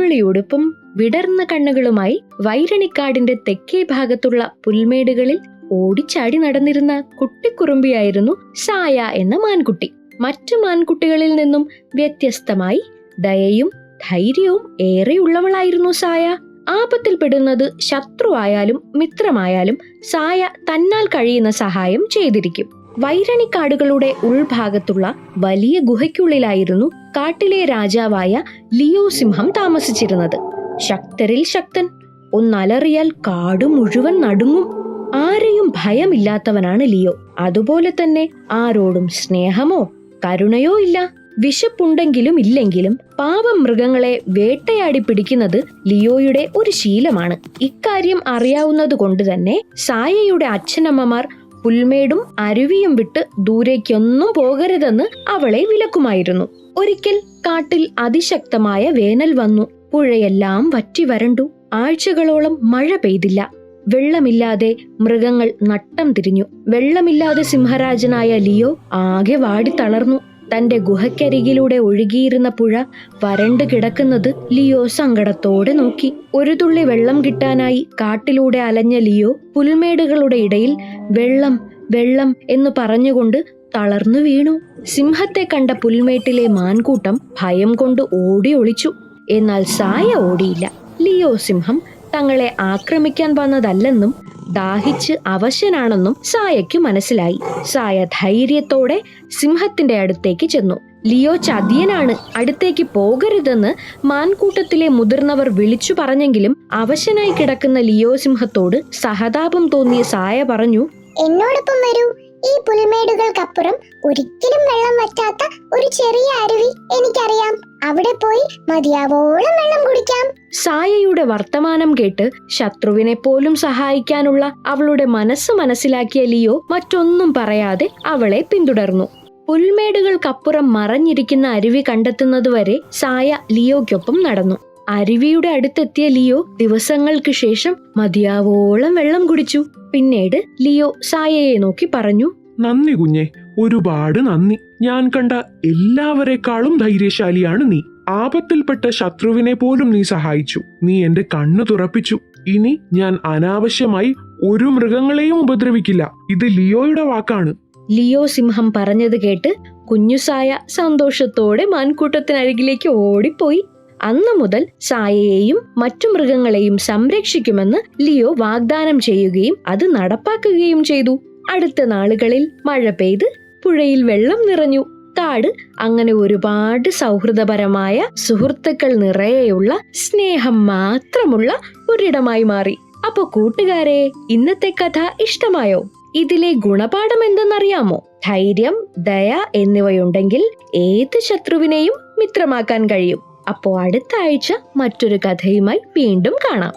തുള്ളിയുടുപ്പും വിടർന്ന കണ്ണുകളുമായി വൈരണിക്കാടിന്റെ തെക്കേ ഭാഗത്തുള്ള പുൽമേടുകളിൽ ഓടിച്ചാടി നടന്നിരുന്ന കുട്ടിക്കുറുമ്പിയായിരുന്നു സായ എന്ന മാൻകുട്ടി. മറ്റു മാൻകുട്ടികളിൽ നിന്നും വ്യത്യസ്തമായി ദയയും ധൈര്യവും ഏറെയുള്ളവളായിരുന്നു സായ. ആപത്തിൽപ്പെടുന്നത് ശത്രുവായാലും മിത്രമായാലും സായ തന്നാൽ കഴിയുന്ന സഹായം ചെയ്തിരിക്കും. വൈരണിക്കാടുകളുടെ ഉൾഭാഗത്തുള്ള വലിയ ഗുഹയ്ക്കുള്ളിലായിരുന്നു കാട്ടിലെ രാജാവായ ലിയോ സിംഹം താമസിച്ചിരുന്നത്. ശക്തരിൽ ശക്തൻ, ഒന്നലറിയാൽ കാട് മുഴുവൻ നടുങ്ങും. ആരെയും ഭയമില്ലാത്തവനാണ് ലിയോ. അതുപോലെ തന്നെ ആരോടും സ്നേഹമോ കരുണയോ ഇല്ല. വിശപ്പുണ്ടെങ്കിലും ഇല്ലെങ്കിലും പാവം മൃഗങ്ങളെ വേട്ടയാടി പിടിക്കുന്നത് ലിയോയുടെ ഒരു ശീലമാണ്. ഇക്കാര്യം അറിയാവുന്നത് കൊണ്ട് തന്നെ സായയുടെ അച്ഛനമ്മമാർ പുൽമേടും അരുവിയും വിട്ട് ദൂരേക്കൊന്നും പോകരുതെന്ന് അവളെ വിലക്കുമായിരുന്നു. ഒരിക്കൽ കാട്ടിൽ അതിശക്തമായ വേനൽ വന്നു. പുഴയെല്ലാം വറ്റി വരണ്ടു. ആഴ്ചകളോളം മഴ പെയ്തില്ല. വെള്ളമില്ലാതെ മൃഗങ്ങൾ നട്ടം തിരിഞ്ഞു. വെള്ളമില്ലാതെ സിംഹരാജനായ ലിയോ ആകെ വാടി തളർന്നു. തന്റെ ഗുഹയ്ക്കരികിലൂടെ ഒഴുകിയിരുന്ന പുഴ വരണ്ടു കിടക്കുന്നത് ലിയോ സങ്കടത്തോടെ നോക്കി. ഒരു തുള്ളി വെള്ളം കിട്ടാനായി കാട്ടിലൂടെ അലഞ്ഞ ലിയോ പുൽമേടുകളുടെ ഇടയിൽ വെള്ളം വെള്ളം എന്ന് പറഞ്ഞുകൊണ്ട് തളർന്നു വീണു. സിംഹത്തെ കണ്ട പുൽമേട്ടിലെ മാൻകൂട്ടം ഭയം കൊണ്ട് ഓടി ഒളിച്ചു. എന്നാൽ സായ ഓടിയില്ല. ലിയോ സിംഹം തങ്ങളെ ആക്രമിക്കാൻ വന്നതല്ലെന്നും ദാഹിച്ച് അവശനാണെന്നും സായയ്ക്ക് മനസ്സിലായി. സായ ധൈര്യത്തോടെ സിംഹത്തിന്റെ അടുത്തേക്ക് ചെന്നു. ലിയോ ചതിയനാണ്, അടുത്തേക്ക് പോകരുതെന്ന് മാൻകൂട്ടത്തിലെ മുതിർന്നവർ വിളിച്ചു പറഞ്ഞെങ്കിലും അവശനായി കിടക്കുന്ന ലിയോ സിംഹത്തോട് സഹതാപം തോന്നിയ സായ പറഞ്ഞു, എന്നോടൊപ്പം വരൂ. ഈ പുൽമേടുകൾക്കപ്പുറം ഒരിക്കലും വെള്ളം വറ്റാത്ത ഒരു ചെറിയ അരുവി എനിക്കറിയാം. അവിടെ പോയി മതിയാവോളം വെള്ളം കുടിക്കാം. സായയുടെ വർത്തമാനം കേട്ട് ശത്രുവിനെ പോലും സഹായിക്കാനുള്ള അവളുടെ മനസ്സ് മനസ്സിലാക്കിയ ലിയോ മറ്റൊന്നും പറയാതെ അവളെ പിന്തുടർന്നു. പുൽമേടുകൾക്കപ്പുറം മറഞ്ഞിരിക്കുന്ന അരുവി കണ്ടെത്തുന്നതുവരെ സായ ലിയോയ്ക്കൊപ്പം നടന്നു. അരുവിയുടെ അടുത്തെത്തിയ ലിയോ ദിവസങ്ങൾക്ക് ശേഷം മതിയാവോളം വെള്ളം കുടിച്ചു. പിന്നീട് ലിയോ സായയെ നോക്കി പറഞ്ഞു, നന്ദി കുഞ്ഞെ, ഒരുപാട് നന്ദി. ഞാൻ കണ്ട എല്ലാവരെക്കാളും ധൈര്യശാലിയാണ് നീ. ആപത്തിൽപ്പെട്ട ശത്രുവിനെ പോലും നീ സഹായിച്ചു. നീ എന്റെ കണ്ണു തുറപ്പിച്ചു. ഇനി ഞാൻ അനാവശ്യമായി ഒരു മൃഗങ്ങളെയും ഉപദ്രവിക്കില്ല. ഇത് ലിയോയുടെ വാക്കാണ്. ലിയോ സിംഹം പറഞ്ഞത് കേട്ട് കുഞ്ഞുസായ സന്തോഷത്തോടെ മാൻകൂട്ടത്തിനരികിലേക്ക് ഓടിപ്പോയി. അന്നു മുതൽ സായയെയും മറ്റു മൃഗങ്ങളെയും സംരക്ഷിക്കുമെന്ന് ലിയോ വാഗ്ദാനം ചെയ്യുകയും അത് നടപ്പാക്കുകയും ചെയ്തു. അടുത്ത നാളുകളിൽ മഴ പെയ്ത് പുഴയിൽ വെള്ളം നിറഞ്ഞു. കാട് അങ്ങനെ ഒരുപാട് സൗഹൃദപരമായ സുഹൃത്തുക്കൾ നിറയെയുള്ള സ്നേഹം മാത്രമുള്ള ഒരിടമായി മാറി. അപ്പൊ കൂട്ടുകാരെ, ഇന്നത്തെ കഥ ഇഷ്ടമായോ? ഇതിലെ ഗുണപാഠം എന്തെന്നറിയാമോ? ധൈര്യം, ദയ എന്നിവയുണ്ടെങ്കിൽ ഏത് ശത്രുവിനെയും മിത്രമാക്കാൻ കഴിയും. അപ്പോ അടുത്ത ആഴ്ച മറ്റൊരു കഥയുമായി വീണ്ടും കാണാം.